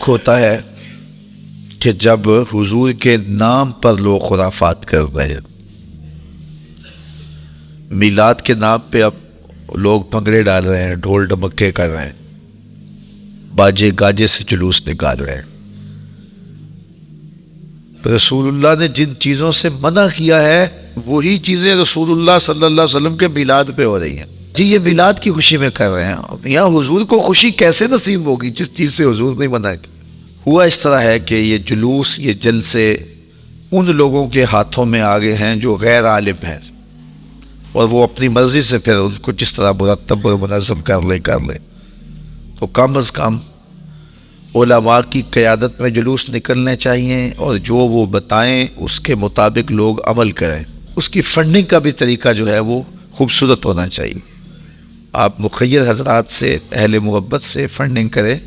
دکھ ہوتا ہے کہ جب حضور کے نام پر لوگ خرافات کر رہے ہیں. میلاد کے نام پہ اب لوگ بھنگڑے ڈال رہے ہیں، ڈھول ڈمکے کر رہے ہیں، باجے گاجے سے جلوس نکال رہے ہیں. رسول اللہ نے جن چیزوں سے منع کیا ہے وہی چیزیں رسول اللہ صلی اللہ علیہ وسلم کے میلاد پہ ہو رہی ہیں. جی یہ میلاد کی خوشی میں کر رہے ہیں، یہاں حضور کو خوشی کیسے نصیب ہوگی جس چیز سے حضور نے منع کی؟ ہوا اس طرح ہے کہ یہ جلوس، یہ جلسے ان لوگوں کے ہاتھوں میں آگے ہیں جو غیر عالم ہیں، اور وہ اپنی مرضی سے پھر ان کو جس طرح مرتب اور منظم کر لے. تو کم از کم علماء کی قیادت میں جلوس نکلنے چاہیے، اور جو وہ بتائیں اس کے مطابق لوگ عمل کریں. اس کی فنڈنگ کا بھی طریقہ جو ہے وہ خوبصورت ہونا چاہیے. آپ مخیر حضرات سے، اہل محبت سے فنڈنگ کریں،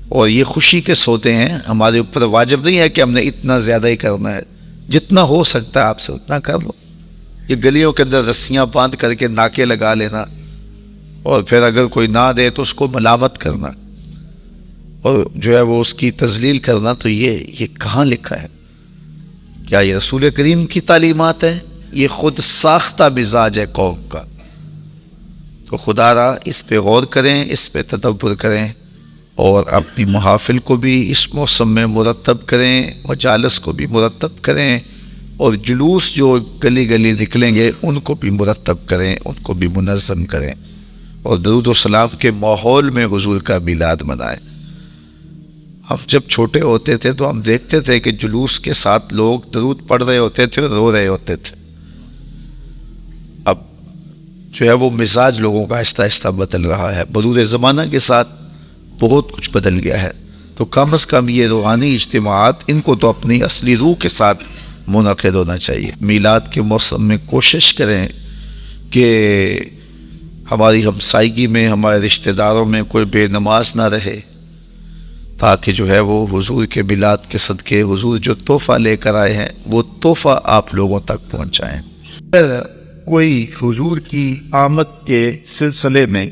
اور یہ خوشی کے سوتے ہیں. ہمارے اوپر واجب نہیں ہے کہ ہم نے اتنا زیادہ ہی کرنا ہے، جتنا ہو سکتا ہے آپ سے اتنا کر لو. یہ گلیوں کے اندر رسیاں باندھ کر کے ناکے لگا لینا، اور پھر اگر کوئی نہ دے تو اس کو ملامت کرنا اور جو ہے وہ اس کی تذلیل کرنا، تو یہ کہاں لکھا ہے؟ کیا یہ رسول کریم کی تعلیمات ہے؟ یہ خود ساختہ مزاج ہے قوم کا. تو خدا را اس پہ غور کریں، اس پہ تدبر کریں، اور اپنی محافل کو بھی اس موسم میں مرتب کریں، مجالس کو بھی مرتب کریں، اور جلوس جو گلی گلی نکلیں گے ان کو بھی مرتب کریں، ان کو بھی منظم کریں، اور درود و سلام کے ماحول میں حضور کا میلاد منائیں. ہم جب چھوٹے ہوتے تھے تو ہم دیکھتے تھے کہ جلوس کے ساتھ لوگ درود پڑھ رہے ہوتے تھے، رو رہے ہوتے تھے. اب جو ہے وہ مزاج لوگوں کا آہستہ آہستہ بدل رہا ہے، مرور زمانہ کے ساتھ بہت کچھ بدل گیا ہے. تو کم از کم یہ روحانی اجتماعات، ان کو تو اپنی اصلی روح کے ساتھ منعقد ہونا چاہیے. میلاد کے موسم میں کوشش کریں کہ ہماری ہمسائیگی میں، ہمارے رشتہ داروں میں کوئی بے نماز نہ رہے، تاکہ جو ہے وہ حضور کے میلاد کے صدقے حضور جو تحفہ لے کر آئے ہیں وہ تحفہ آپ لوگوں تک پہنچائیں. کوئی حضور کی آمد کے سلسلے میں،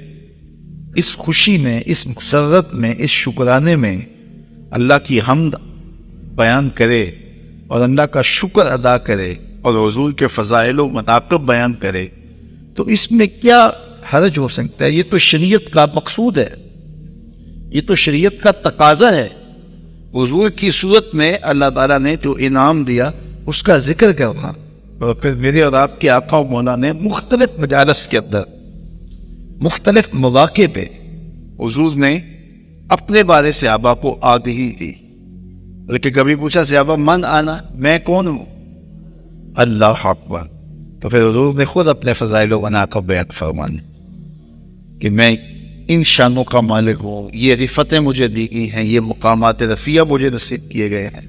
اس خوشی میں، اس مسرت میں، اس شکرانے میں اللہ کی حمد بیان کرے اور اللہ کا شکر ادا کرے اور حضور کے فضائل و مناقب بیان کرے، تو اس میں کیا حرج ہو سکتا ہے؟ یہ تو شریعت کا مقصود ہے، یہ تو شریعت کا تقاضا ہے. حضور کی صورت میں اللہ تعالیٰ نے جو انعام دیا اس کا ذکر کرنا. اور پھر میرے اور آپ کے آقا و مولا نے مختلف مجالس کے اندر، مختلف مواقع پہ حضور نے اپنے بارے صحابہ کو آگہی دی. لیکن کبھی پوچھا صحابہ من آنا، میں کون ہوں؟ اللہ اکبر. تو پھر حضور نے خود اپنے فضائل و مناقب بیان فرمانے کہ میں ان شانوں کا مالک ہوں، یہ رفتیں مجھے دی گئی ہیں، یہ مقامات رفیع مجھے نصیب کیے گئے ہیں،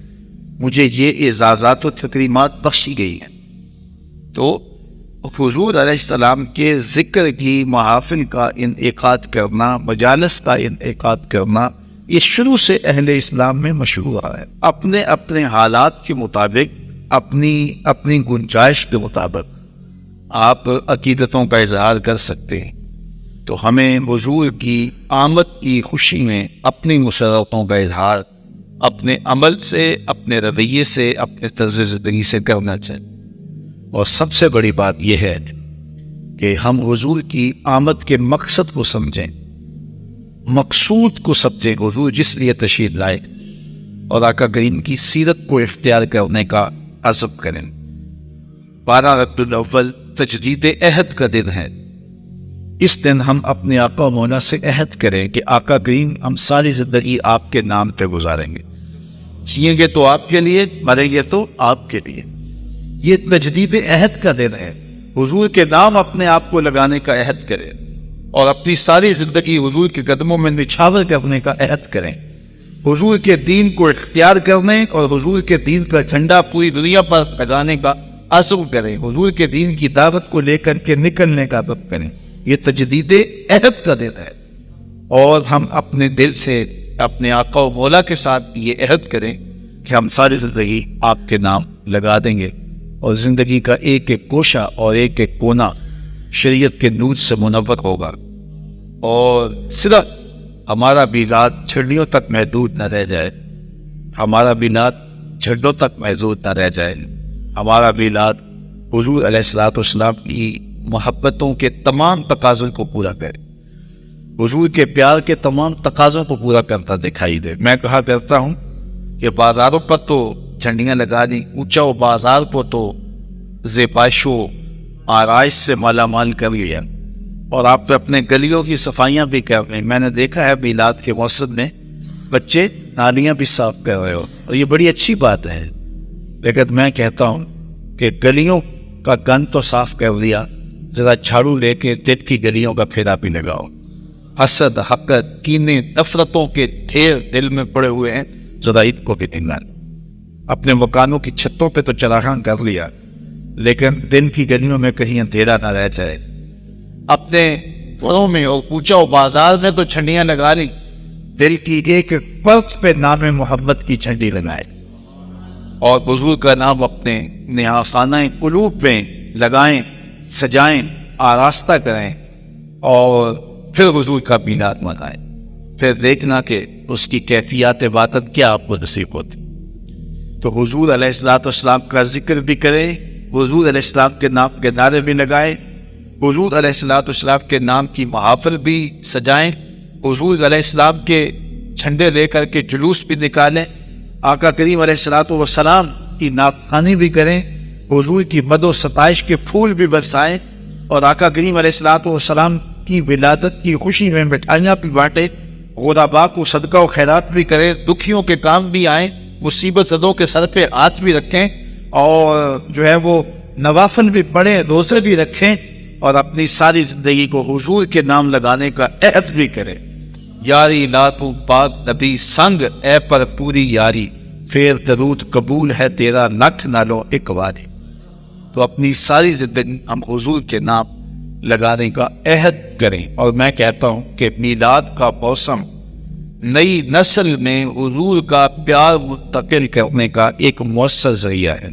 مجھے یہ اعزازات و تکریمات بخشی گئی ہیں. تو حضور علیہ السلام کے ذکر کی محافل کا انعقاد کرنا، مجالس کا انعقاد کرنا، یہ شروع سے اہل اسلام میں مشروع رہا ہے. اپنے اپنے حالات کے مطابق، اپنی گنجائش کے مطابق آپ عقیدتوں کا اظہار کر سکتے ہیں. تو ہمیں حضور کی آمد کی خوشی میں اپنی مسرتوں کا اظہار اپنے عمل سے، اپنے رویے سے، اپنے طرز زندگی سے کرنا چاہیے. اور سب سے بڑی بات یہ ہے کہ ہم حضور کی آمد کے مقصد کو سمجھیں، مقصود کو سمجھیں، حضور جس لیے تشریف لائے، اور آقا کریم کی سیرت کو اختیار کرنے کا عزم کریں. 12 ربیع الاول تجدید عہد کا دن ہے. اس دن ہم اپنے آقا و مولا سے عہد کریں کہ آقا کریم ہم ساری زندگی آپ کے نام پہ گزاریں گے، جئیں گے تو آپ کے لیے، مریں گے تو آپ کے لیے. یہ تجدید عہد کا دن ہے. حضور کے نام اپنے آپ کو لگانے کا عہد کریں، اور اپنی ساری زندگی حضور کے قدموں میں نچھاور کرنے کا عہد کریں. حضور کے دین کو اختیار کرنے اور حضور کے دین کا جھنڈا پوری دنیا پر لگانے کا عزم کریں. حضور کے دین کی دعوت کو لے کر کے نکلنے کا عزم کریں. یہ تجدید عہد کا دن ہے، اور ہم اپنے دل سے اپنے آقا و مولا کے ساتھ یہ عہد کریں کہ ہم ساری زندگی آپ کے نام لگا دیں گے، اور زندگی کا ایک ایک گوشہ اور ایک ایک کونا شریعت کے نور سے منور ہوگا. اور صرف ہمارا میلاد چھڑیوں تک محدود نہ رہ جائے، ہمارا میلاد جھنڈوں تک محدود نہ رہ جائے، ہمارا میلاد حضور علیہ السلام کی محبتوں کے تمام تقاضوں کو پورا کرے، حضور کے پیار کے تمام تقاضوں کو پورا کرتا دکھائی دے۔ میں کہا کرتا ہوں کہ بازاروں پر تو جھنڈیاں لگا دی، اونچا و بازار کو تو زیبائش و آرائش سے مالا مال کر لیا، اور آپ اپنے گلیوں کی صفائیاں بھی کر رہے ہیں۔ میں نے دیکھا ہے میلاد کے موسم میں بچے نالیاں بھی صاف کر رہے ہو، اور یہ بڑی اچھی بات ہے، لیکن میں کہتا ہوں کہ گلیوں کا گند تو صاف کر دیا، ذرا جھاڑو لے کے دل کی گلیوں کا پھیرا بھی لگاؤ۔ حسد، حقد، کینے، نفرتوں کے ڈھیر دل میں پڑے ہوئے ہیں، ذرا ان کو بھی نگال۔ اپنے مکانوں کی چھتوں پہ تو چراغاں کر لیا، لیکن دل کی گلیوں میں کہیں اندھیرا نہ رہ جائے۔ اپنے گھروں میں اور کوچہ و بازار میں تو جھنڈیاں لگا لی، دل کی ایک پرت پہ نام محمد کی جھنڈی لگائے، اور حضور کا نام اپنے نہاخانہ قلوب میں لگائیں، سجائیں، آراستہ کریں، اور پھر حضور کا میلاد منائیں۔ پھر دیکھنا کہ اس کی کیفیات باطن کیا آپ کو نصیب ہوتی۔ تو حضور علیہ السلام کا ذکر بھی کریں، حضور علیہ السلام کے نام کے نعرے بھی لگائیں، حضور علیہ السلام کے نام کی محافل بھی سجائیں، حضور علیہ السلام کے جھنڈے لے کر کے جلوس بھی نکالیں، آقا کریم علیہ السلام کی نعت خوانی بھی کریں، حضور کی مد و ستائش کے پھول بھی برسائیں، اور آقا کریم علیہ السلام کی ولادت کی خوشی میں مٹھائیاں بھی بانٹیں، غرباء کو صدقہ و خیرات بھی کریں، دکھیوں کے کام بھی آئیں، مصیبت زدوں کے سر پہ ہاتھ بھی رکھیں، اور جو ہے وہ نوافل بھی پڑھیں، روزے بھی رکھیں، اور اپنی ساری زندگی کو حضور کے نام لگانے کا عہد بھی کریں۔ یاری لاتوں پاک نبی سنگ، اے پر پوری یاری، پھر درود قبول ہے تیرا لکھ نالوں ایک واری۔ تو اپنی ساری زندگی ہم حضور کے نام لگانے کا عہد کریں۔ اور میں کہتا ہوں کہ میلاد کا موسم نئی نسل میں حضور کا پیار منتقل کرنے کا ایک مؤثر ذریعہ ہے۔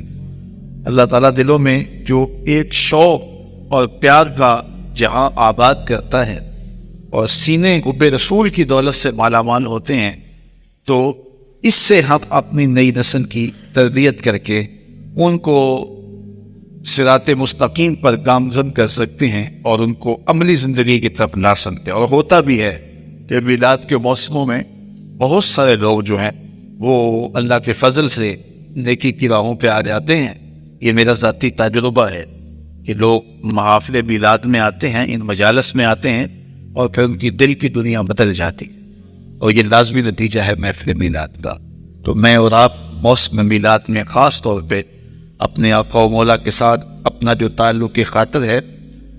اللہ تعالیٰ دلوں میں جو ایک شوق اور پیار کا جہاں آباد کرتا ہے، اور سینے حب رسول کی دولت سے مالا مال ہوتے ہیں، تو اس سے ہم اپنی نئی نسل کی تربیت کر کے ان کو صراط مستقیم پر گامزن کر سکتے ہیں، اور ان کو عملی زندگی کی طرف لا سکتے ہیں۔ اور ہوتا بھی ہے کہ میلاد کے موسموں میں بہت سارے لوگ جو ہیں وہ اللہ کے فضل سے نیکی کی راہوں پہ آ جاتے ہیں۔ یہ میرا ذاتی تجربہ ہے کہ لوگ محافل میلاد میں آتے ہیں، ان مجالس میں آتے ہیں، اور پھر ان کی دل کی دنیا بدل جاتی، اور یہ لازمی نتیجہ ہے محفل میلاد کا۔ تو میں اور آپ موسم میلاد میں خاص طور پہ اپنے آقا و مولا کے ساتھ اپنا جو تعلق کی خاطر ہے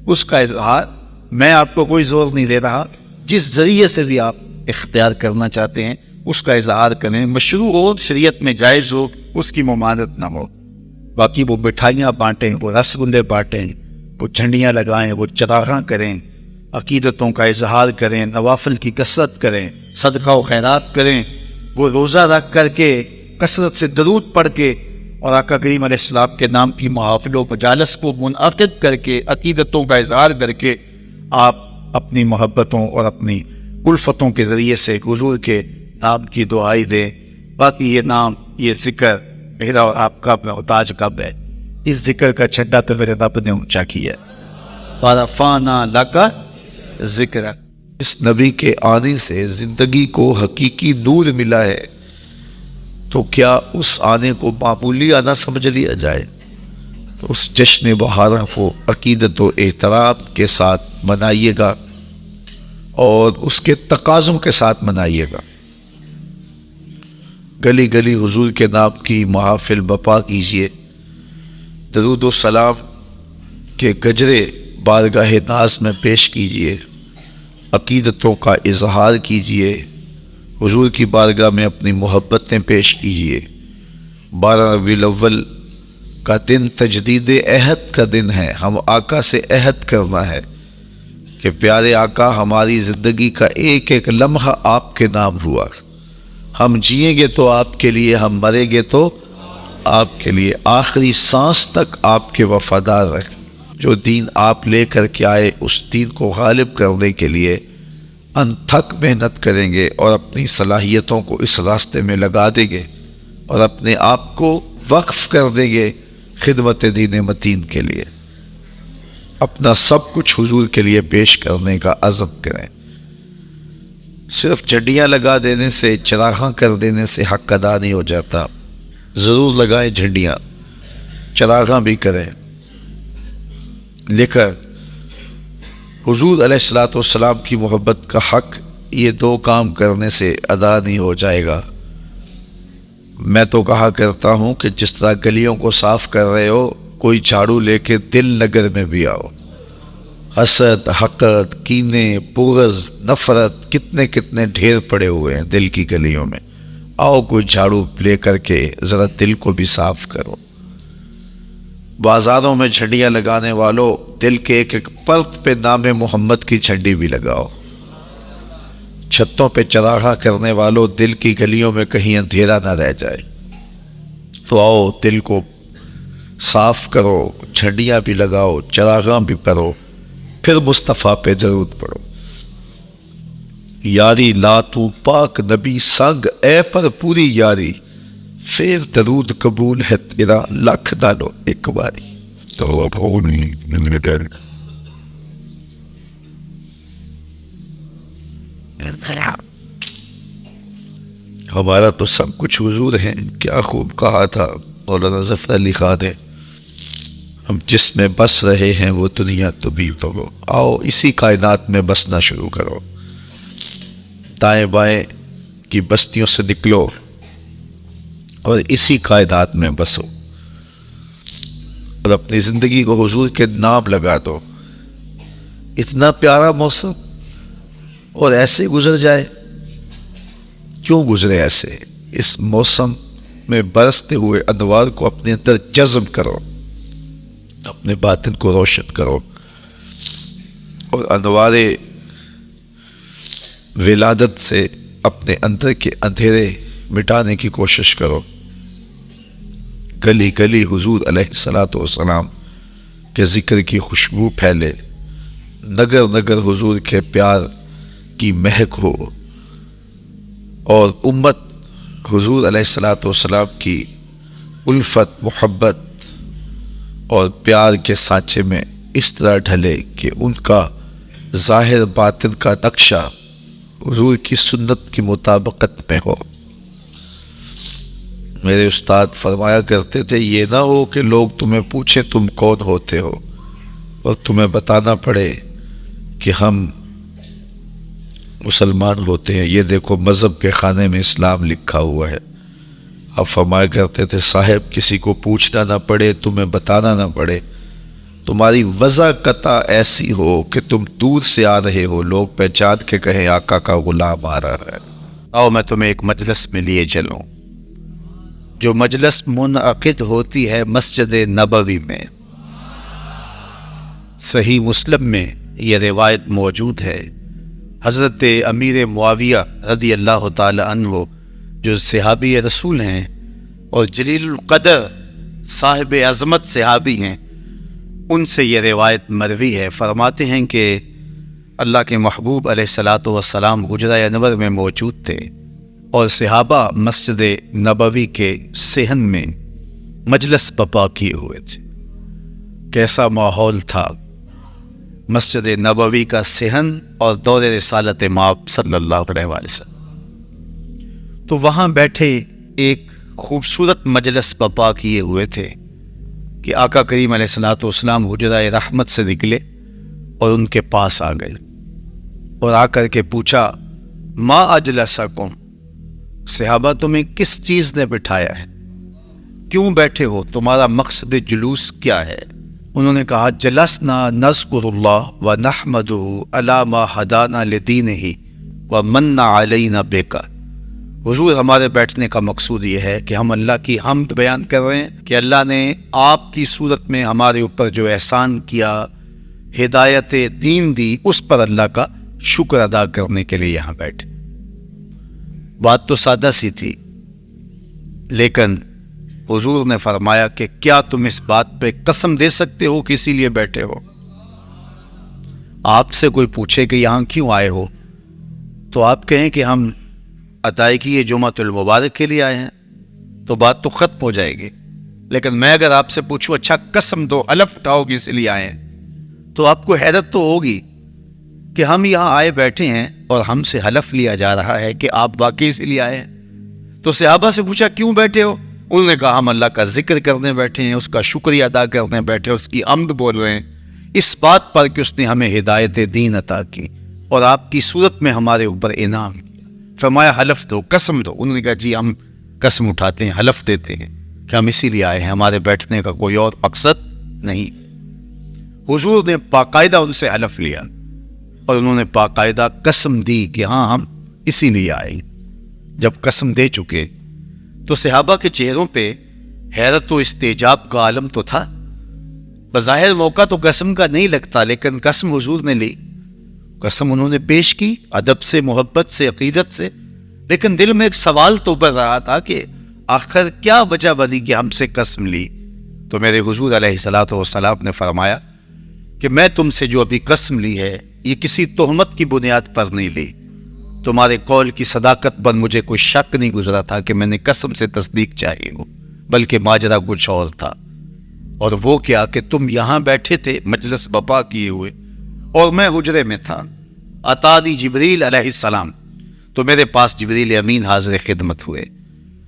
اس کا اظہار، میں آپ کو کوئی زور نہیں دے رہا، جس ذریعے سے بھی آپ اختیار کرنا چاہتے ہیں اس کا اظہار کریں، مشروع ہو، شریعت میں جائز ہو، اس کی ممانعت نہ ہو۔ باقی وہ مٹھائیاں بانٹیں، وہ رس گلے بانٹیں، وہ جھنڈیاں لگائیں، وہ چراغاں کریں، عقیدتوں کا اظہار کریں، نوافل کی کثرت کریں، صدقہ و خیرات کریں، وہ روزہ رکھ کر کے کثرت سے درود پڑھ کے، اور آقا کریم علیہ السلام کے نام کی محافل و مجالس کو منعقد کر کے عقیدتوں کا اظہار کر کے آپ اپنی محبتوں اور اپنی الفتوں کے ذریعے سے حضور کے نام کی دعائی دیں۔ باقی یہ نام، یہ ذکر میرا اور آپ کا محتاج کب ہے، اس ذکر کا جھنڈا تو میرے رب نے اونچا کیا ہے۔ وَرَفَعْنَا لَكَ ذِكْرَكَ۔ اس نبی کے آنے سے زندگی کو حقیقی نور ملا ہے، تو کیا اس آنے کو معمولی آنا سمجھ لیا جائے؟ تو اس جشن بہارہ کو عقیدت و احترام کے ساتھ منائیے گا، اور اس کے تقاضوں کے ساتھ منائیے گا۔ گلی گلی حضور کے نام کی محافل بپا کیجیے، درود و سلام کے گجرے بارگاہ ناز میں پیش کیجیے، عقیدتوں کا اظہار کیجیے، حضور کی بارگاہ میں اپنی محبتیں پیش کیجیے۔ 12 ربیع الاول کا دن تجدید عہد کا دن ہے، ہم آقا سے عہد کرنا ہے کہ پیارے آقا، ہماری زندگی کا ایک ایک لمحہ آپ کے نام ہوا، ہم جئیں گے تو آپ کے لیے، ہم مریں گے تو آپ کے لیے، آخری سانس تک آپ کے وفادار رہیں۔ جو دین آپ لے کر کے آئے اس دین کو غالب کرنے کے لیے انتھک محنت کریں گے اور اپنی صلاحیتوں کو اس راستے میں لگا دیں گے اور اپنے آپ کو وقف کر دیں گے خدمت دین متین کے لیے، اپنا سب کچھ حضور کے لیے پیش کرنے کا عزم کریں۔ صرف جھنڈیاں لگا دینے سے، چراغاں کر دینے سے حق ادا نہیں ہو جاتا۔ ضرور لگائیں جھنڈیاں، چراغاں بھی کریں، لیکن حضور علیہ الصلوۃ والسلام کی محبت کا حق یہ دو کام کرنے سے ادا نہیں ہو جائے گا۔ میں تو کہا کرتا ہوں کہ جس طرح گلیوں کو صاف کر رہے ہو، کوئی جھاڑو لے کے دل نگر میں بھی آؤ۔ حسد، حقد، کینے، بغض، نفرت کتنے کتنے ڈھیر پڑے ہوئے ہیں دل کی گلیوں میں، آؤ کوئی جھاڑو لے کر کے ذرا دل کو بھی صاف کرو۔ بازاروں میں جھنڈیاں لگانے والوں، دل کے ایک ایک پرت پہ نام محمد کی جھنڈی بھی لگاؤ۔ چھتوں پہ چراغاں کرنے والوں، دل کی گلیوں میں کہیں اندھیرا نہ رہ جائے، تو آؤ دل کو صاف کرو، جھنڈیاں بھی لگاؤ، چراغاں بھی کرو، پھر مصطفیٰ پہ درود پڑھو۔ یاری لا تو پاک نبی سنگ، اے پر پوری یاری، پھر درود قبول ہے تیرا لاکھ دانو ایک باری۔ ہمارا تو سب کچھ حضور ہے، کیا خوب کہا تھا مولانا ظفر علی خان نے، ہم جس میں بس رہے ہیں وہ دنیا تو بھی تو ہو، آؤ اسی کائنات میں بسنا شروع کرو، دائیں بائیں کی بستیوں سے نکلو اور اسی کائنات میں بسو، اور اپنی زندگی کو حضور کے نام لگا دو۔ اتنا پیارا موسم اور ایسے گزر جائے، کیوں گزرے ایسے؟ اس موسم میں برستے ہوئے انوار کو اپنے اندر جذب کرو، اپنے باطن کو روشن کرو، اور انوار ولادت سے اپنے اندر کے اندھیرے مٹانے کی کوشش کرو۔ گلی گلی حضور علیہ الصلوۃ والسلام کے ذکر کی خوشبو پھیلے، نگر نگر حضور کے پیار کی مہک ہو، اور امت حضور علیہ الصلوۃ والسلام کی الفت، محبت اور پیار کے سانچے میں اس طرح ڈھلے کہ ان کا ظاہر باطن کا نقشہ حضور کی سنت کی مطابقت میں ہو۔ میرے استاد فرمایا کرتے تھے، یہ نہ ہو کہ لوگ تمہیں پوچھیں تم کون ہوتے ہو اور تمہیں بتانا پڑے کہ ہم مسلمان ہوتے ہیں، یہ دیکھو مذہب کے خانے میں اسلام لکھا ہوا ہے۔ اب فرمایا کرتے تھے، صاحب کسی کو پوچھنا نہ پڑے، تمہیں بتانا نہ پڑے، تمہاری وضع قطع ایسی ہو کہ تم دور سے آ رہے ہو، لوگ پہچان کے کہیں آقا کا غلام آ رہا ہے۔ آؤ میں تمہیں ایک مجلس میں لیے چلوں، جو مجلس منعقد ہوتی ہے مسجد نبوی میں۔ صحیح مسلم میں یہ روایت موجود ہے، حضرت امیر معاویہ رضی اللہ تعالی عنہ جو صحابی رسول ہیں اور جلیل القدر صاحب عظمت صحابی ہیں، ان سے یہ روایت مروی ہے۔ فرماتے ہیں کہ اللہ کے محبوب علیہ الصلوۃ والسلام حجرہ انور میں موجود تھے اور صحابہ مسجد نبوی کے صحن میں مجلس برپا کیے ہوئے تھے۔ کیسا ماحول تھا مسجد نبوی کا صحن اور دور رسالت مآب صلی اللہ علیہ وسلم۔ تو وہاں بیٹھے ایک خوبصورت مجلس برپا کیے ہوئے تھے کہ آقا کریم علیہ الصلوۃ والسلام حجرہ رحمت سے نکلے اور ان کے پاس آ گئے اور آ کر کے پوچھا، ما اجلسکم، صحابہ تمہیں کس چیز نے بٹھایا ہے، کیوں بیٹھے ہو، تمہارا مقصد جلوس کیا ہے؟ انہوں نے کہا، جلسنا نذکر اللہ ونحمدہ علی ما ہدانا لدینہ ومن علینا بک۔ حضور ہمارے بیٹھنے کا مقصود یہ ہے کہ ہم اللہ کی حمد بیان کر رہے ہیں کہ اللہ نے آپ کی صورت میں ہمارے اوپر جو احسان کیا، ہدایت دین دی، اس پر اللہ کا شکر ادا کرنے کے لیے یہاں بیٹھے۔ بات تو سادہ سی تھی، لیکن حضور نے فرمایا کہ کیا تم اس بات پہ قسم دے سکتے ہو کہ اسی لیے بیٹھے ہو؟ آپ سے کوئی پوچھے کہ یہاں کیوں آئے ہو، تو آپ کہیں کہ ہم ادائیگی جمعۃ المبارک کے لیے آئے ہیں تو بات تو ختم ہو جائے گی. لیکن میں اگر آپ سے پوچھوں اچھا قسم دو, حلف اٹھاؤ کہ اس لیے آئے ہیں, تو آپ کو حیرت تو ہوگی کہ ہم یہاں آئے بیٹھے ہیں اور ہم سے حلف لیا جا رہا ہے کہ آپ واقعی اس لیے آئے ہیں. تو صحابہ سے پوچھا کیوں بیٹھے ہو؟ انہوں نے کہا ہم اللہ کا ذکر کرنے بیٹھے ہیں, اس کا شکریہ ادا کرنے بیٹھے ہیں, اس کی حمد بول رہے ہیں اس بات پر کہ اس نے ہمیں ہدایت دین عطا کی اور آپ کی صورت میں ہمارے اوپر انعام کیا. فرمایا حلف دو, قسم دو. انہوں نے کہا جی ہم قسم اٹھاتے ہیں, حلف دیتے ہیں کہ ہم اسی لیے آئے ہیں, ہمارے بیٹھنے کا کوئی اور مقصد نہیں. حضور نے باقاعدہ ان سے حلف لیا اور انہوں نے باقاعدہ قسم دی کہ ہاں ہم اسی لیے آئے. جب قسم دے چکے تو صحابہ کے چہروں پہ حیرت و استعجاب کا عالم تو تھا. بظاہر موقع تو قسم کا نہیں لگتا, لیکن قسم حضور نے لی, قسم انہوں نے پیش کی ادب سے, محبت سے, عقیدت سے. لیکن دل میں ایک سوال تو ابھر رہا تھا کہ آخر کیا وجہ بنی کہ ہم سے قسم لی؟ تو میرے حضور علیہ الصلوۃ والسلام نے فرمایا کہ میں تم سے جو ابھی قسم لی ہے یہ کسی تہمت کی بنیاد پر نہیں لی. تمہارے قول کی صداقت پر مجھے کوئی شک نہیں گزرا تھا کہ میں نے قسم سے تصدیق چاہیے ہو, بلکہ ماجرا کچھ اور تھا. اور وہ کیا کہ تم یہاں بیٹھے تھے مجلس بپا کیے ہوئے اور میں حجرے میں تھا. اتانی جبریل علیہ السلام, تو میرے پاس جبریل امین حاضر خدمت ہوئے.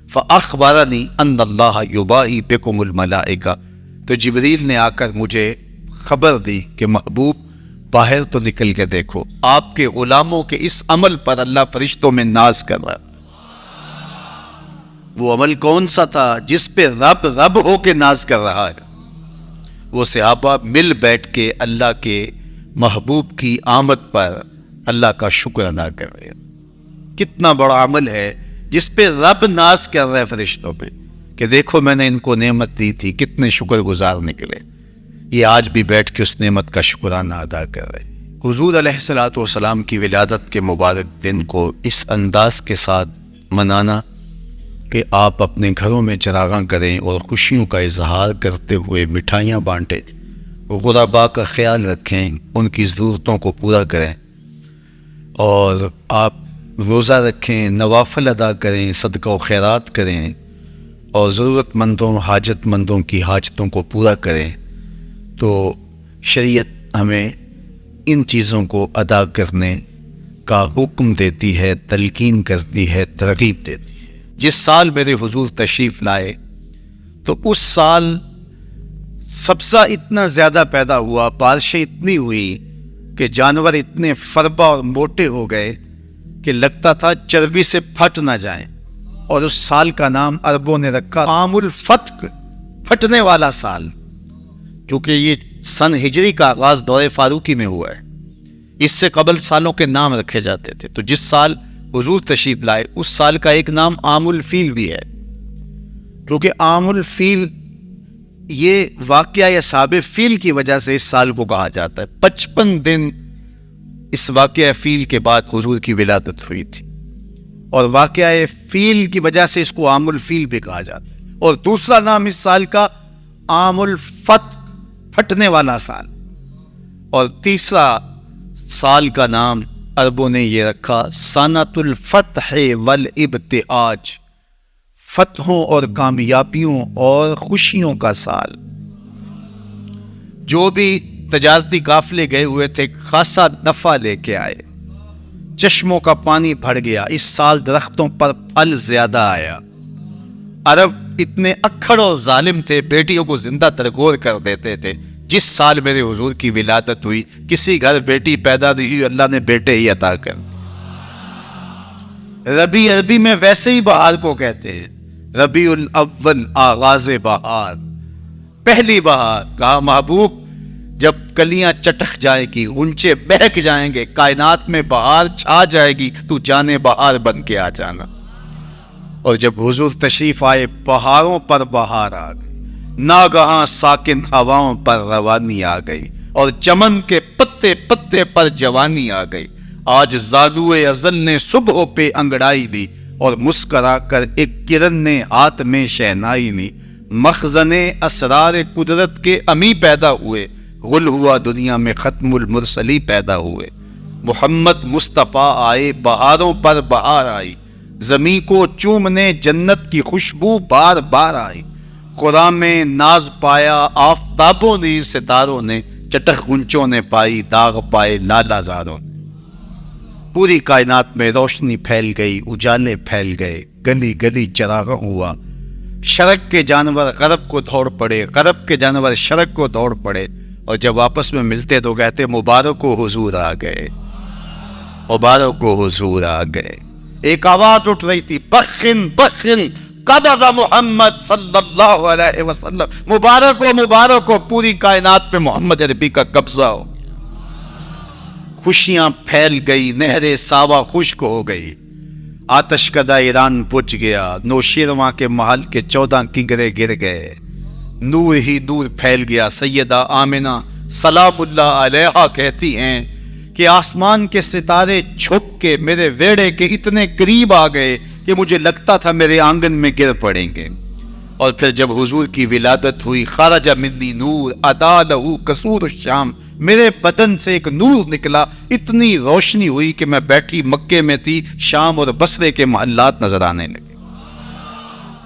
فاخبرنی ان اللہ یباہی بکم الملائکہ, تو جبریل نے آ کر مجھے خبر دی کہ محبوب باہر تو نکل کے دیکھو, آپ کے غلاموں کے اس عمل پر اللہ فرشتوں میں ناز کر رہا. وہ عمل کون سا تھا جس پہ رب رب ہو کے ناز کر رہا ہے؟ وہ صحابہ مل بیٹھ کے اللہ کے محبوب کی آمد پر اللہ کا شکر ادا کر رہے ہیں. کتنا بڑا عمل ہے جس پہ رب ناز کر رہے فرشتوں پہ کہ دیکھو میں نے ان کو نعمت دی تھی, کتنے شکر گزار نکلے. یہ آج بھی بیٹھ کے اس نعمت کا شکرانہ ادا کر رہے. حضور علیہ الصلوۃ والسلام کی ولادت کے مبارک دن کو اس انداز کے ساتھ منانا کہ آپ اپنے گھروں میں چراغاں کریں اور خوشیوں کا اظہار کرتے ہوئے مٹھائیاں بانٹیں, غرباء کا خیال رکھیں, ان کی ضرورتوں کو پورا کریں, اور آپ روزہ رکھیں, نوافل ادا کریں, صدقہ و خیرات کریں, اور ضرورت مندوں حاجت مندوں کی حاجتوں کو پورا کریں. تو شریعت ہمیں ان چیزوں کو ادا کرنے کا حکم دیتی ہے, تلقین کرتی ہے, ترغیب دیتی ہے. جس سال میرے حضور تشریف لائے تو اس سال سبزہ اتنا زیادہ پیدا ہوا, بارشیں اتنی ہوئی کہ جانور اتنے فربا اور موٹے ہو گئے کہ لگتا تھا چربی سے پھٹ نہ جائیں. اور اس سال کا نام عربوں نے رکھا عام الفتق, پھٹنے والا سال, کیونکہ یہ سن ہجری کا آغاز دور فاروقی میں ہوا ہے. اس سے قبل سالوں کے نام رکھے جاتے تھے. تو جس سال حضور تشریف لائے اس سال کا ایک نام عام الفیل بھی ہے, کیونکہ عام الفیل یہ واقعہ اصحاب فیل کی وجہ سے اس سال کو کہا جاتا ہے. 55 دن اس واقعہ فیل کے بعد حضور کی ولادت ہوئی تھی, اور واقعہ فیل کی وجہ سے اس کو عام الفیل بھی کہا جاتا ہے. اور دوسرا نام اس سال کا عام الفتح, پھٹنے والا سال. اور تیسرا سال کا نام عربوں نے یہ رکھا سنۃ الفتح والابتہاج, فتحوں اور کامیابیوں اور خوشیوں کا سال. جو بھی تجارتی قافلے گئے ہوئے تھے خاصا نفع لے کے آئے, چشموں کا پانی بڑھ گیا. اس سال درختوں پر پھل زیادہ آیا. عرب اتنے اکھڑ اور ظالم تھے, بیٹیوں کو زندہ ترگور کر دیتے تھے. جس سال میرے حضور کی ولادت ہوئی کسی گھر بیٹی پیدا نہیں ہوئی, اللہ نے بیٹے ہی عطا کر. ربیع عربی میں ویسے ہی بہار کو کہتے ہیں, ربیع الاول آغاز بہار, پہلی بہار. کہا محبوب جب کلیاں چٹک جائیں گی, غنچے بہک جائیں گے, کائنات میں بہار چھا جائے گی, تو جانے بہار بن کے آ جانا. اور جب حضور تشریف آئے پہاڑوں پر بہار آ گئی, ناگہاں ساکن ہواؤں پر روانی آ گئی, اور چمن کے پتے پتے پر جوانی آ گئی. آج زالوئے ازل نے صبح پہ انگڑائی لی, اور مسکرا کر ایک کرن نے ہاتھ میں شہنائی لی. مخزن اسرار قدرت کے امی پیدا ہوئے, غل ہوا دنیا میں ختم المرسلی پیدا ہوئے. محمد مصطفیٰ آئے، بہاروں پر بہار آئی، زمیں کو چومنے جنت کی خوشبو بار بار آئی، خدا میں ناز پایا آفتابوں نے، ستاروں نے، چٹخ گنچوں نے پائی، داغ پائے لالا زاروں نے۔ پوری کائنات میں روشنی پھیل گئی، اجالے پھیل گئے، گلی گلی چراغاں ہوا، شرق کے جانور غرب کو دوڑ پڑے، غرب کے جانور شرق کو دوڑ پڑے، اور جب آپس میں ملتے تو کہتے مبارک ہو حضور آ گئے، مبارک ہو حضور آ گئے۔ ایک آواز اٹھ رہی تھی، بخن بخن قبض محمد صلی اللہ علیہ وسلم، مبارک ہو پوری کائنات پہ محمد عربی کا قبضہ ہو۔ خوشیاں پھیل گئی، نہر ساوا خشک ہو گئی، آتش کدہ ایران بجھ گیا، نوشیرواں کے محل کے 14 کنگرے گر گئے، نور ہی نور پھیل گیا۔ سیدہ آمنہ سلام اللہ علیہا کہتی ہیں کہ آسمان کے ستارے جھک کے میرے ویڑے کے اتنے قریب آ گئے کہ مجھے لگتا تھا میرے آنگن میں گر پڑیں گے۔ اور پھر جب حضور کی ولادت ہوئی، خرج منی نور ادا لہو قصور الشام، میرے بدن سے ایک نور نکلا، اتنی روشنی ہوئی کہ میں بیٹھی مکے میں تھی، شام اور بصرے کے محلات نظر آنے لگے۔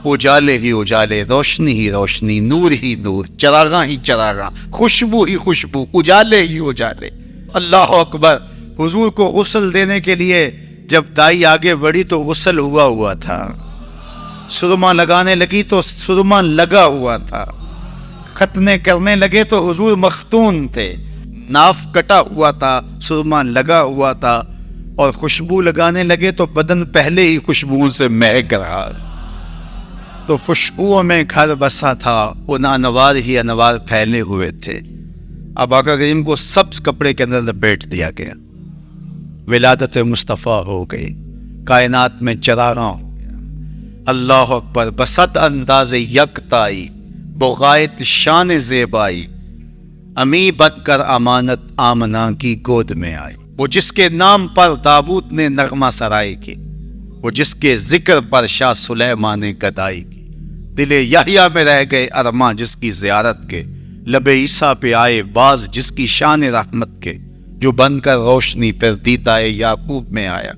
اجالے ہی اجالے، روشنی ہی روشنی، نور ہی نور، چراغاں ہی چراغاں، خوشبو ہی خوشبو، اجالے ہی اجالے۔ اللہ اکبر۔ حضور کو غسل دینے کے لیے جب دائی آگے بڑھی تو غسل ہوا تھا، سرما لگانے لگی تو سرما لگا ہوا تھا، ختنے کرنے لگے تو حضور مختون تھے، ناف کٹا ہوا تھا، سرما لگا ہوا تھا، اور خوشبو لگانے لگے تو بدن پہلے ہی خوشبوؤں سے مہک رہا، تو خوشبوؤں میں گھر بسا تھا، ان انوار ہی انوار پھیلے ہوئے تھے۔ اب آقا کریم کو سبز کپڑے کے اندر لپیٹ دیا گیا، ولادت مصطفیٰ ہو گئی، کائنات میں چراغاں ہو گیا۔ اللہ اکبر۔ بسط انداز یکتائی، بغایت شان زیبائی، امی بن کر امانت آمنہ کی گود میں آئی۔ وہ جس کے نام پر داؤد نے نغمہ سرائی کی، وہ جس کے ذکر پر شاہ سلیمان نے گدائی کی، دل یحییٰ میں رہ گئے ارماں جس کی زیارت کے، لب عیسیٰ پہ آئے باز جس کی شان رحمت کے، جو بن کر روشنی پر دیدہ یعقوب میں آیا،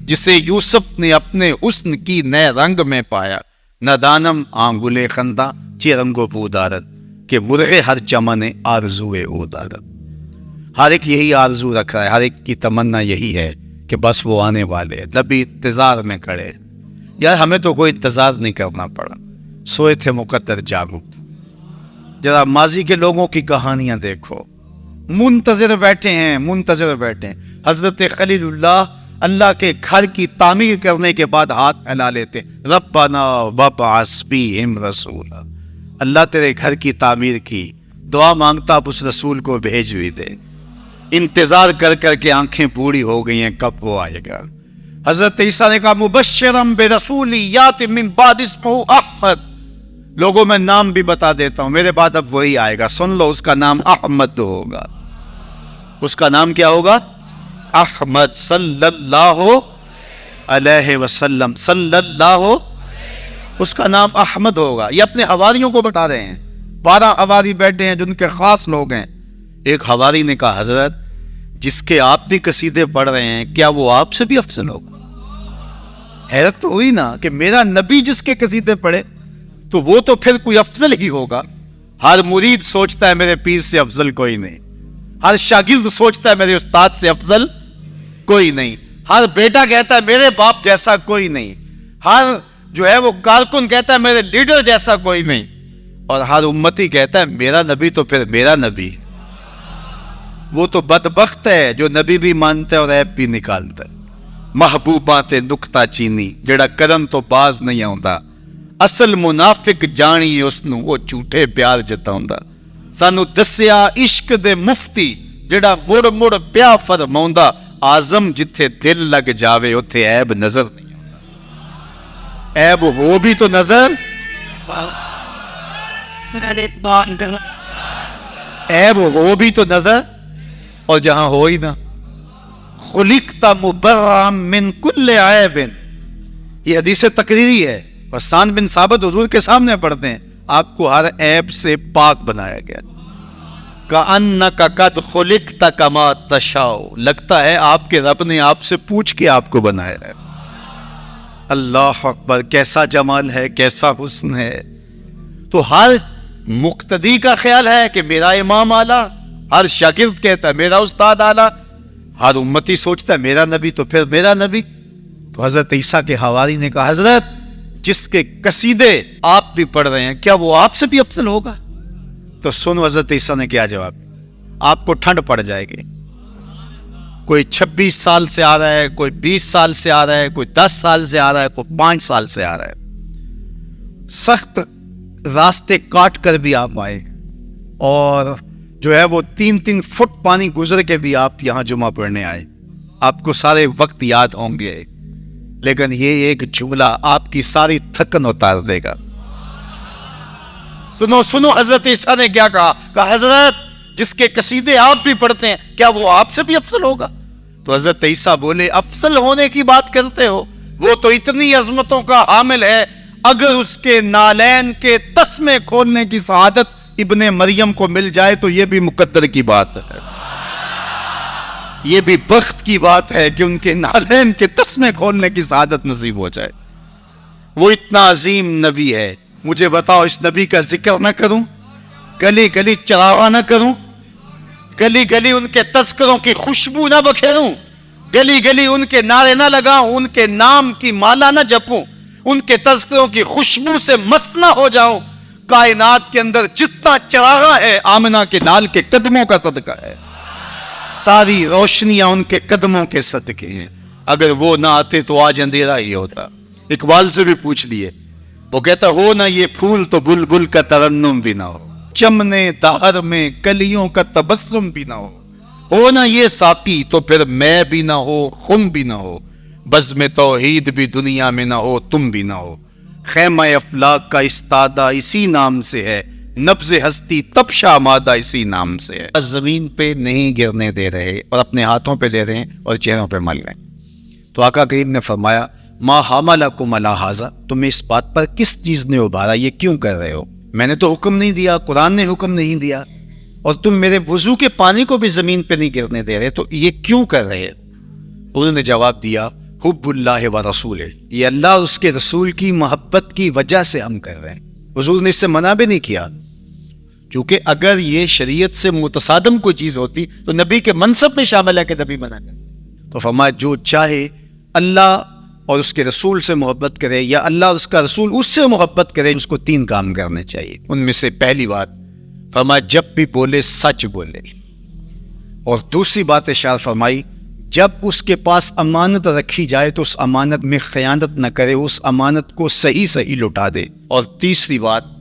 جسے یوسف نے اپنے حسن کی نئے رنگ میں پایا، نہ دانم آنگلے خندہ چی رنگو پودارت، کہ مرغے ہر چمن آرزوئے او دارت۔ ہر ایک یہی آرزو رکھ رہا ہے، ہر ایک کی تمنا یہی ہے کہ بس وہ آنے والے ہیں، نبی انتظار میں کھڑے۔ یار ہمیں تو کوئی انتظار نہیں کرنا پڑا، سوئے تھے مقدر جاگو۔ ذرا ماضی کے لوگوں کی کہانیاں دیکھو، منتظر بیٹھے ہیں، منتظر بیٹھے ہیں۔ حضرت خلیل اللہ کے گھر کی تعمیر کرنے کے بعد ہاتھ پھیلا لیتے، ربنا وابعث فیہم رسولا، اللہ تیرے گھر کی تعمیر کی، دعا مانگتا اب اس رسول کو بھیج بھی دے۔ انتظار کر کر کے آنکھیں بوڑھی ہو گئی ہیں، کب وہ آئے گا۔ حضرت عیسیٰ نے کہا مبشرا برسول یاتی من بعد اسمہ احمد، لوگوں میں نام بھی بتا دیتا ہوں، میرے بعد اب وہی آئے گا، سن لو، اس کا نام احمد ہوگا۔ اس کا نام کیا ہوگا؟ احمد صلی اللہ علیہ وسلم، صلی اللہ، اس کا نام احمد ہوگا۔ یہ اپنے حواریوں کو بتا رہے ہیں، 12 حواری بیٹھے ہیں جن کے خاص لوگ ہیں۔ ایک حواری نے کہا حضرت جس کے آپ بھی قصیدے پڑھ رہے ہیں، کیا وہ آپ سے بھی افضل ہوگا؟ حیرت تو ہوئی نا کہ میرا نبی جس کے قصیدے پڑھے تو وہ تو پھر کوئی افضل ہی ہوگا۔ ہر مرید سوچتا ہے میرے پیر سے افضل کوئی نہیں، ہر شاگرد سوچتا ہے میرے استاد سے افضل کوئی نہیں، ہر بیٹا کہتا ہے میرے باپ جیسا کوئی نہیں، ہر جو ہے وہ کارکن کہتا ہے میرے لیڈر جیسا کوئی نہیں، اور ہر امتی کہتا ہے میرا نبی تو پھر میرا نبی۔ وہ تو بدبخت ہے جو نبی بھی مانتا ہے اور عیب بھی نکالتا ہے۔ محبوباں تے نکتہ چینی جڑا کرن تو باز نہیں آوندا، اصل منافق جانی اس نو وہ جھوٹے پیار جتاوندا۔ سانو دسیا عشق دے مفتی جڑا مڑ مڑ پیا فرماوندا، آزم جتھے دل لگ جاوے اوتھے عیب نظر نہیں آوندا۔ عیب ہو بھی تو نظر، عیب ہو بھی تو نظر، اور جہاں ہو ہی نہ۔ خلقت مبرأ من کل عیب، یہ حدیث تقریری ہے، حسان بن ثابت حضور کے سامنے پڑھتے ہیں، آپ کو ہر عیب سے پاک بنایا گیا۔ کأنک قد خلقت کما تشاء، لگتا ہے آپ کے رب نے آپ سے پوچھ کے آپ کو بنایا ہے۔ اللہ اکبر، کیسا جمال ہے، کیسا حسن ہے۔ تو ہر مقتدی کا خیال ہے کہ میرا امام اعلیٰ، ہر شاگرد کہتا ہے میرا استاد اعلیٰ، ہر امتی سوچتا ہے میرا نبی تو پھر میرا نبی۔ تو حضرت عیسیٰ کے حواری نے کہا حضرت جس کے قصیدے آپ بھی پڑھ رہے ہیں کیا وہ آپ سے بھی افضل ہوگا؟ تو سنو حضرت عیسیٰ نے کیا جواب، آپ کو ٹھنڈ پڑ جائے گی۔ کوئی 26 سال سے آ رہا ہے، کوئی 20 سال سے آ رہا ہے، کوئی 10 سال سے آ رہا ہے، کوئی 5 سال سے آ رہا ہے، سخت راستے کاٹ کر بھی آپ آئے، اور جو ہے وہ 3-3 فٹ پانی گزر کے بھی آپ یہاں جمعہ پڑھنے آئے، آپ کو سارے وقت یاد ہوں گے، لیکن یہ ایک جملہ آپ کی ساری تھکن اتار دے گا۔ سنو سنو حضرت عیسیٰ نے کیا کہا حضرت جس کے قصیدے آپ بھی پڑھتے ہیں کیا وہ آپ سے بھی افضل ہوگا؟ تو حضرت عیسیٰ بولے افضل ہونے کی بات کرتے ہو، وہ تو اتنی عظمتوں کا حامل ہے، اگر اس کے نالین کے تسمے کھولنے کی سعادت ابن مریم کو مل جائے تو یہ بھی مقدر کی بات ہے، یہ بھی بخت کی بات ہے کہ ان کے نالین کے تسمے کھولنے کی سعادت نصیب ہو جائے۔ وہ اتنا عظیم نبی ہے، مجھے بتاؤ اس نبی کا ذکر نہ کروں، گلی گلی چراغا نہ کروں، گلی گلی ان کے تذکروں کی خوشبو نہ بکھیروں، گلی گلی ان کے نعرے نہ لگاؤں، ان کے نام کی مالا نہ جپوں، ان کے تذکروں کی خوشبو سے مست نہ ہو جاؤں، کائنات کے اندر جتنا چراغا ہے آمنہ کے لال کے قدموں کا صدقہ ہے، ساری روشنیاں ان کے قدموں کے صدقے ہیں، اگر وہ نہ آتے تو آج اندھیرا ہی ہوتا۔ اقبال سے بھی پوچھ لیے، وہ کہتا ہو نہ یہ پھول تو بلبل کا ترنم بھی نہ ہو، چمنے دہر میں کلیوں کا تبسم بھی نہ ہو نہ یہ ساقی تو پھر میں بھی نہ ہو، خم بھی نہ ہو، بزم توحید بھی دنیا میں نہ ہو، تم بھی نہ ہو، خیمہ افلاک کا استادہ اسی نام سے ہے، نبض ہستی تب شامادہ اسی نام سے ہے۔ زمین پہ نہیں گرنے دے رہے اور اپنے ہاتھوں پہ لے رہے ہیں اور چہروں پہ مل رہے ہیں۔ تو آقا کریم نے فرمایا ما حملکم علی ھذا، تمہیں اس بات پر کس چیز نے ابھارا، یہ کیوں کر رہے ہو؟ میں نے تو حکم نہیں دیا، قرآن نے حکم نہیں دیا، اور تم میرے وضو کے پانی کو بھی زمین پہ نہیں گرنے دے رہے، تو یہ کیوں کر رہے؟ انہوں نے جواب دیا حب اللہ و رسولہ، یہ اللہ اور اس کے رسول کی محبت کی وجہ سے ہم کر رہے ہیں۔ حضور نے اس سے منع بھی نہیں کیا، چونکہ اگر یہ شریعت سے متصادم کوئی چیز ہوتی تو نبی کے منصب میں شامل ہے کہ نبی منع کرے۔ تو فرمایا جو چاہے اللہ اور اس کے رسول سے محبت کرے یا اللہ اور اس کا رسول اس سے محبت کرے، اس کو 3 کام کرنے چاہیے۔ ان میں سے پہلی بات فرمایا جب بھی بولے سچ بولے، اور دوسری بات ارشاد فرمائی جب اس کے پاس امانت رکھی جائے تو اس امانت میں خیانت نہ کرے، اس امانت کو صحیح صحیح لوٹا دے، اور تیسری بات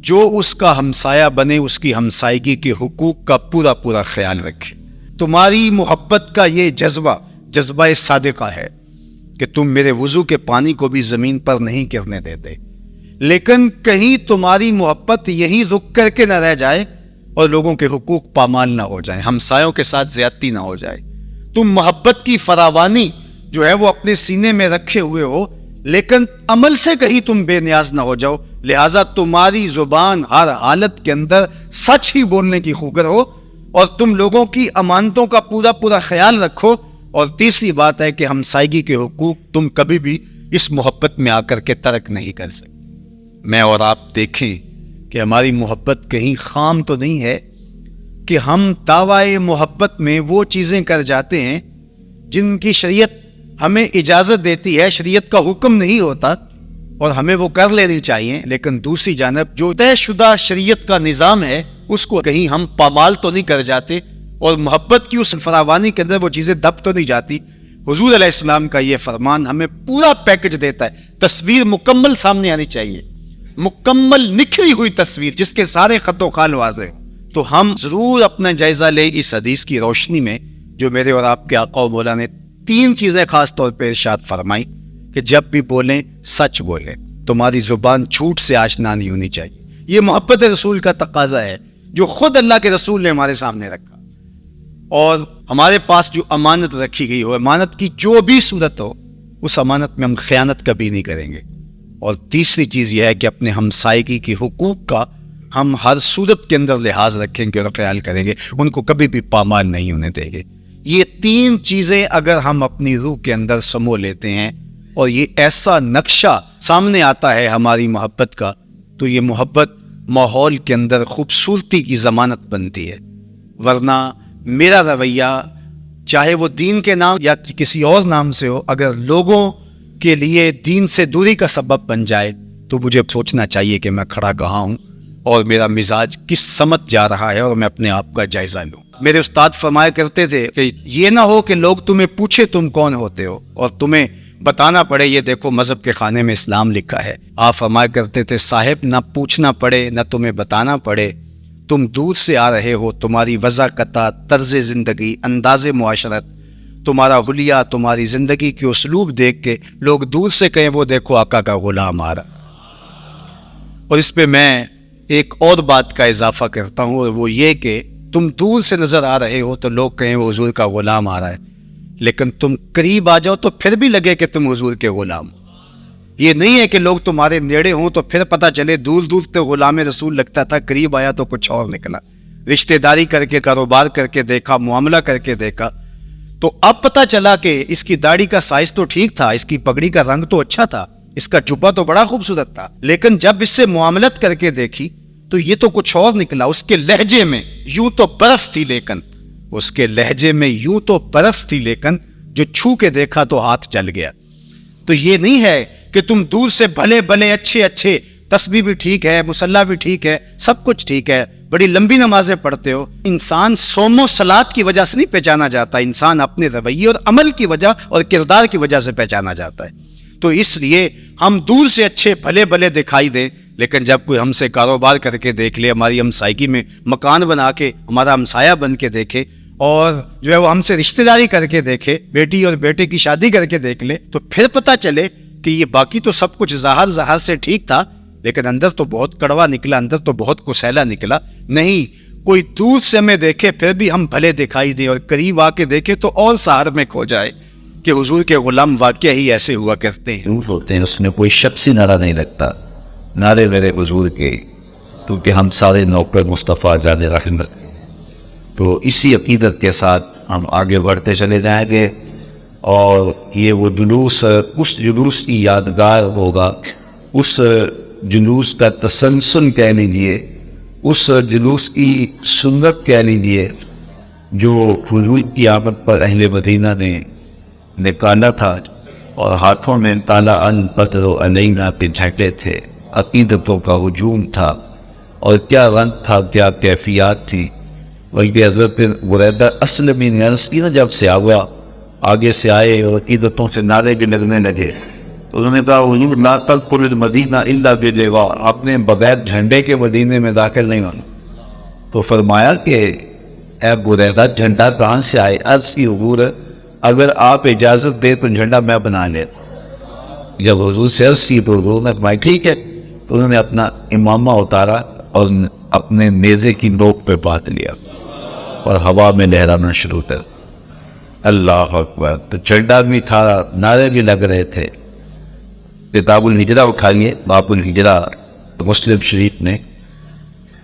جو اس کا ہمسایہ بنے اس کی ہمسائیگی کے حقوق کا پورا پورا خیال رکھے۔ تمہاری محبت کا یہ جذبہ صادقہ ہے کہ تم میرے وضو کے پانی کو بھی زمین پر نہیں گرنے دیتے، لیکن کہیں تمہاری محبت یہیں رک کر کے نہ رہ جائے اور لوگوں کے حقوق پامال نہ ہو جائیں، ہمسایوں کے ساتھ زیادتی نہ ہو جائے۔ تم محبت کی فراوانی جو ہے وہ اپنے سینے میں رکھے ہوئے ہو، لیکن عمل سے کہیں تم بے نیاز نہ ہو جاؤ، لہٰذا تمہاری زبان ہر حالت کے اندر سچ ہی بولنے کی خوگر ہو، اور تم لوگوں کی امانتوں کا پورا پورا خیال رکھو، اور تیسری بات ہے کہ ہمسائیگی کے حقوق تم کبھی بھی اس محبت میں آ کر کے ترک نہیں کر سکتے۔ میں اور آپ دیکھیں کہ ہماری محبت کہیں خام تو نہیں ہے کہ ہم دعوی محبت میں وہ چیزیں کر جاتے ہیں جن کی شریعت ہمیں اجازت دیتی ہے، شریعت کا حکم نہیں ہوتا اور ہمیں وہ کر لینی چاہیے، لیکن دوسری جانب جو طے شدہ شریعت کا نظام ہے اس کو کہیں ہم پامال تو نہیں کر جاتے، اور محبت کی اس فراوانی کے اندر وہ چیزیں دب تو نہیں جاتی۔ حضور علیہ السلام کا یہ فرمان ہمیں پورا پیکج دیتا ہے، تصویر مکمل سامنے آنی چاہیے، مکمل نکھری ہوئی تصویر جس کے سارے خط و خال واضح ہوں۔ تو ہم ضرور اپنا جائزہ لیں اس حدیث کی روشنی میں جو میرے اور آپ کے آقا و مولا نے 3 چیزیں خاص طور پہ ارشاد فرمائی کہ جب بھی بولیں سچ بولیں، تمہاری زبان جھوٹ سے آشنا نہیں ہونی چاہیے۔ یہ محبت رسول کا تقاضا ہے جو خود اللہ کے رسول نے ہمارے سامنے رکھا، اور ہمارے پاس جو امانت رکھی گئی ہو، امانت کی جو بھی صورت ہو، اس امانت میں ہم خیانت کبھی نہیں کریں گے۔ اور تیسری چیز یہ ہے کہ اپنے ہمسائیگی کے حقوق کا ہم ہر صورت کے اندر لحاظ رکھیں گے اور خیال کریں گے، ان کو کبھی بھی پامال نہیں ہونے دیں گے۔ یہ تین چیزیں اگر ہم اپنی روح کے اندر سمو لیتے ہیں اور یہ ایسا نقشہ سامنے آتا ہے ہماری محبت کا، تو یہ محبت ماحول کے اندر خوبصورتی کی ضمانت بنتی ہے۔ ورنہ میرا رویہ چاہے وہ دین کے نام یا کسی اور نام سے ہو، اگر لوگوں کے لیے دین سے دوری کا سبب بن جائے تو مجھے سوچنا چاہیے کہ میں کھڑا کہاں ہوں اور میرا مزاج کس سمت جا رہا ہے، اور میں اپنے آپ کا جائزہ لوں۔ میرے استاد فرمایا کرتے تھے کہ یہ نہ ہو کہ لوگ تمہیں پوچھے تم کون ہوتے ہو اور تمہیں بتانا پڑے یہ دیکھو مذہب کے خانے میں اسلام لکھا ہے۔ آپ فرمایا کرتے تھے صاحب نہ پوچھنا پڑے نہ تمہیں بتانا پڑے، تم دور سے آ رہے ہو، تمہاری وضاقتہ، طرز زندگی، انداز معاشرت، تمہارا حلیہ، تمہاری زندگی کے اسلوب دیکھ کے لوگ دور سے کہیں وہ دیکھو آقا کا غلام آ رہا۔ اور اس پہ میں ایک اور بات کا اضافہ کرتا ہوں، اور وہ یہ کہ تم دور سے نظر آ رہے ہو تو لوگ کہیں وہ حضور کا غلام آ رہا ہے، لیکن تم قریب آ جاؤ تو پھر بھی لگے کہ تم حضور کے غلام ہو۔ یہ نہیں ہے کہ لوگ تمہارے نیڑے ہوں تو پھر پتہ چلے دور دور سے غلام رسول لگتا تھا، قریب آیا تو کچھ اور نکلا، رشتہ داری کر کے، کاروبار کر کے دیکھا، معاملہ کر کے دیکھا تو اب پتہ چلا کہ اس کی داڑھی کا سائز تو ٹھیک تھا، اس کی پگڑی کا رنگ تو اچھا تھا، اس کا جبہ تو بڑا خوبصورت تھا، لیکن جب اس سے معاملت کر کے دیکھی تو یہ تو کچھ اور نکلا۔ اس کے لہجے میں یوں تو برف تھی، لیکن اس کے لہجے میں یوں تو برف تھی، لیکن جو چھو کے دیکھا تو ہاتھ جل گیا۔ تو یہ نہیں ہے کہ تم دور سے بھلے بھلے اچھے تسبیح بھی ٹھیک ہے، مصلی بھی ٹھیک ہے، سب کچھ ٹھیک ہے، بڑی لمبی نمازیں پڑھتے ہو، انسان صوم و صلات کی وجہ سے نہیں پہچانا جاتا، انسان اپنے رویے اور عمل کی وجہ اور کردار کی وجہ سے پہچانا جاتا ہے۔ تو اس لیے ہم دور سے اچھے بھلے بھلے دکھائی دیں، لیکن جب کوئی ہم سے کاروبار کر کے دیکھ لے، ہماری ہمسائیگی میں مکان بنا کے ہمارا ہمسایہ بن کے دیکھے، اور جو ہے وہ ہم سے رشتہ داری کر کے دیکھے، بیٹی اور بیٹے کی شادی کر کے دیکھ لے، تو پھر پتہ چلے کہ یہ باقی تو سب کچھ ظاہر سے ٹھیک تھا، لیکن اندر تو بہت کڑوا نکلا، اندر تو بہت کسیلا نکلا۔ نہیں، کوئی دور سے ہمیں دیکھے پھر بھی ہم بھلے دکھائی دیں، اور قریب آ کے دیکھے تو اور سہار میں کھو جائے کہ حضور کے غلام واقعہ ہی ایسے ہوا کرتے ہیں۔ دور ہوتے ہیں، اس میں کوئی شخصی نعرہ نہیں لگتا، نعرے میرے حضور کے، کیونکہ ہم سارے نوکر مصطفیٰ جان رحمت۔ تو اسی عقیدت کے ساتھ ہم آگے بڑھتے چلے جائیں گے، اور یہ وہ جلوس اس جلوس کی یادگار ہوگا، اس جلوس کا تسلسل کہہ لیجیے، اس جلوس کی سنت کہہ لیجیے جو حضور کی آمد پر اہل مدینہ نے نکالا تھا، اور ہاتھوں میں تالا ان بدر و علینا کے جھنڈے تھے، عقیدتوں کا ہجوم تھا، اور کیا رنگ تھا، کیا کیفیات تھی۔ بلکہ حضرت بریدہ اسلمی نے عرض کی نا، جب سے آگے سے آئے اور عقیدتوں سے نعرے بھی لگنے لگے تو انہوں نے کہا حضور لا تدخل المدینہ الا بلواء، آپ نے بغیر جھنڈے کے مدینے میں داخل نہیں ہونا۔ تو فرمایا کہ اے بریدہ جھنڈا کہاں سے آئے؟ عرض کی حضور اگر آپ اجازت دے تو جھنڈا میں بنا لیتا۔ جب حضور سے عرض کی تو حضور نے فرمایا ٹھیک ہے، تو انہوں نے اپنا امامہ اتارا اور اپنے نیزے کی نوک پہ باندھ لیا اور ہوا میں لہرانا شروع کر۔ اللہ اکبر! تو جھنڈا بھی تھا، نعرے بھی لگ رہے تھے۔ کتاب الہجرہ اٹھائیے، باب الہجرہ مسلم شریف نے،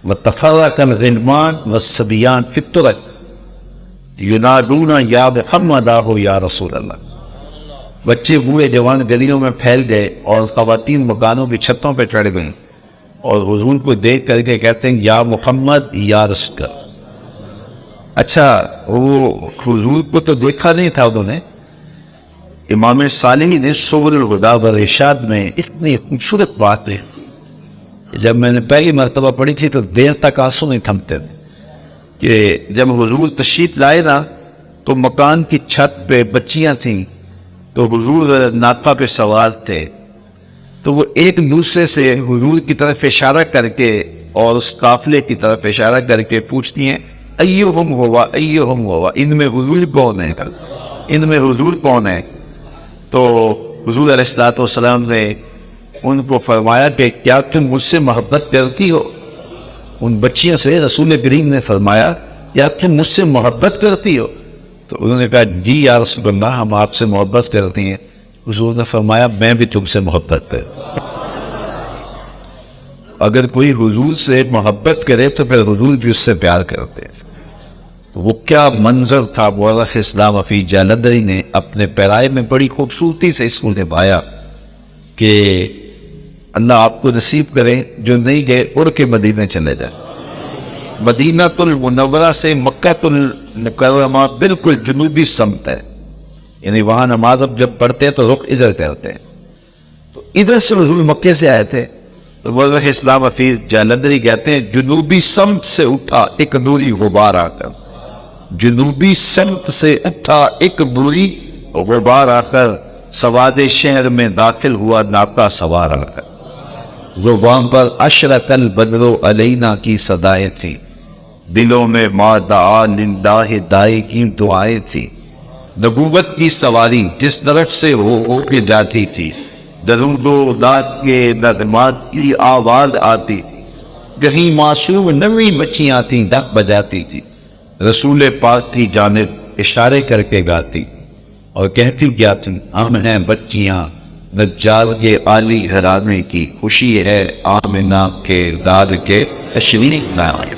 وَتَفَرَّقَ الْغِلْمَانُ وَالصَّبِيَانُ فِي الطُّرُقِ يُنَادُونَ يَا مُحَمَّدَ یا رسول اللہ۔ بچے بوڑھے جوان گلیوں میں پھیل گئے اور خواتین مکانوں کی چھتوں پہ چڑھ گئیں اور حضور کو دیکھ کر کے کہتے ہیں یا محمد یا رسول اللہ۔ اچھا، وہ حضور کو تو دیکھا نہیں تھا انہوں نے۔ امام صالحی نے سبل الہدی والارشاد میں اتنی خوبصورت بات ہے، جب میں نے پہلی مرتبہ پڑھی تھی تو دیر تک آنسو نہیں تھمتے تھے، کہ جب حضور تشریف لائے نا تو مکان کی چھت پہ بچیاں تھیں، تو حضور ناطہ پہ سوار تھے، تو وہ ایک دوسرے سے حضور کی طرف اشارہ کر کے اور اس قافلے کی طرف اشارہ کر کے پوچھتی ہیں ایہم ہوا ایہم ہوا، ان میں حضور کون ہے، ان میں حضور کون ہے؟ تو حضور علیہ السلام نے ان کو فرمایا کہ کیا تم مجھ سے محبت کرتی ہو؟ ان بچیوں سے رسول کریم نے فرمایا کیا تم مجھ سے محبت کرتی ہو؟ تو انہوں نے کہا جی یا رسول اللہ، ہم آپ سے محبت کرتی ہیں۔ حضور نے فرمایا میں بھی تم سے محبت کرتا ہوں۔ اگر کوئی حضور سے محبت کرے تو پھر حضور بھی اس سے پیار کرتے ہیں. تو وہ کیا منظر تھا. مورخ اسلام حفیظ جالندھری نے اپنے پیرائے میں بڑی خوبصورتی سے اس کو نبھایا کہ اللہ آپ کو نصیب کرے جو نہیں گئے اڑ کے مدینہ چلے جائیں. مدینہ المنورہ سے مکہ المکرمہ بالکل جنوبی سمت ہے، یعنی وہاں نماز اب جب پڑھتے ہیں تو رخ ادھر کرتے ہیں. تو ادھر سے حضور مکے سے آئے تھے. تو مورخ اسلام حفیظ جالندھری کہتے ہیں جنوبی سمت سے اٹھا ایک نوری غبار آ کر، جنوبی سمت سے اٹھا ایک نوری غبار آ کر سواد شہر میں داخل ہوا ناکا سوار آ کر. زبان پر اشرق البدر علینا کی صدائیں تھی، دلوں میں ما دعا للہ دائی کی دعائیں تھی. نبوت کی سواری جس طرف سے ہو کے جاتی تھی، درود و داد کے نغمات کی آواز آتی تھی. کہیں معصوم نویں بچیاں تھیں ڈک بجاتی تھی، رسول پاک کی جانب اشارے کر کے گاتی تھی اور کہتی کیا تھی، ہم ہیں بچیاں نجار کے عالی گھرانے کی، خوشی ہے آمنہ کے داد کے تشریف لائے.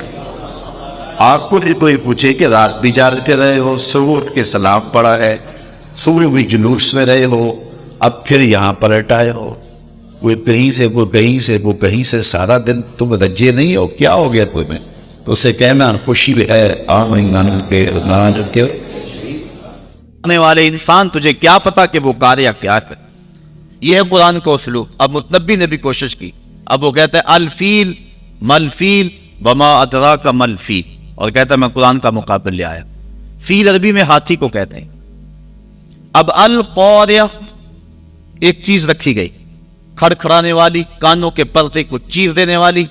آپ کو کوئی پوچھے کہ رات بھی جاگتے رہے ہو، صبح کے سلام پڑا ہے، صبح بھی جلوس میں رہے ہو، اب پھر یہاں پلٹ آئے ہو، کوئی کہیں سے وہ کہیں سے وہ کہیں سے، سارا دن تم رجے نہیں ہو، کیا ہو گیا تمہیں؟ تو اسے کہنا خوشی ہے آمنہ کے داد کے. آنے والے انسان تجھے کیا پتا کہ وہ کار یا کیا کر. یہ ہے قرآن کا اسلوب. اب متنبی نے بھی کوشش کی. اب وہ کہتا ہے الفیل ملفیل وما ادراک ملفیل، اور کہتا ہے میں قرآن کا مقابل لے آیا. فیل عربی میں ہاتھی کو کہتے ہیں. اب القاریہ ایک چیز رکھی گئی، کھڑکھڑانے والی، کانوں کے پردے کو چیز دینے والی.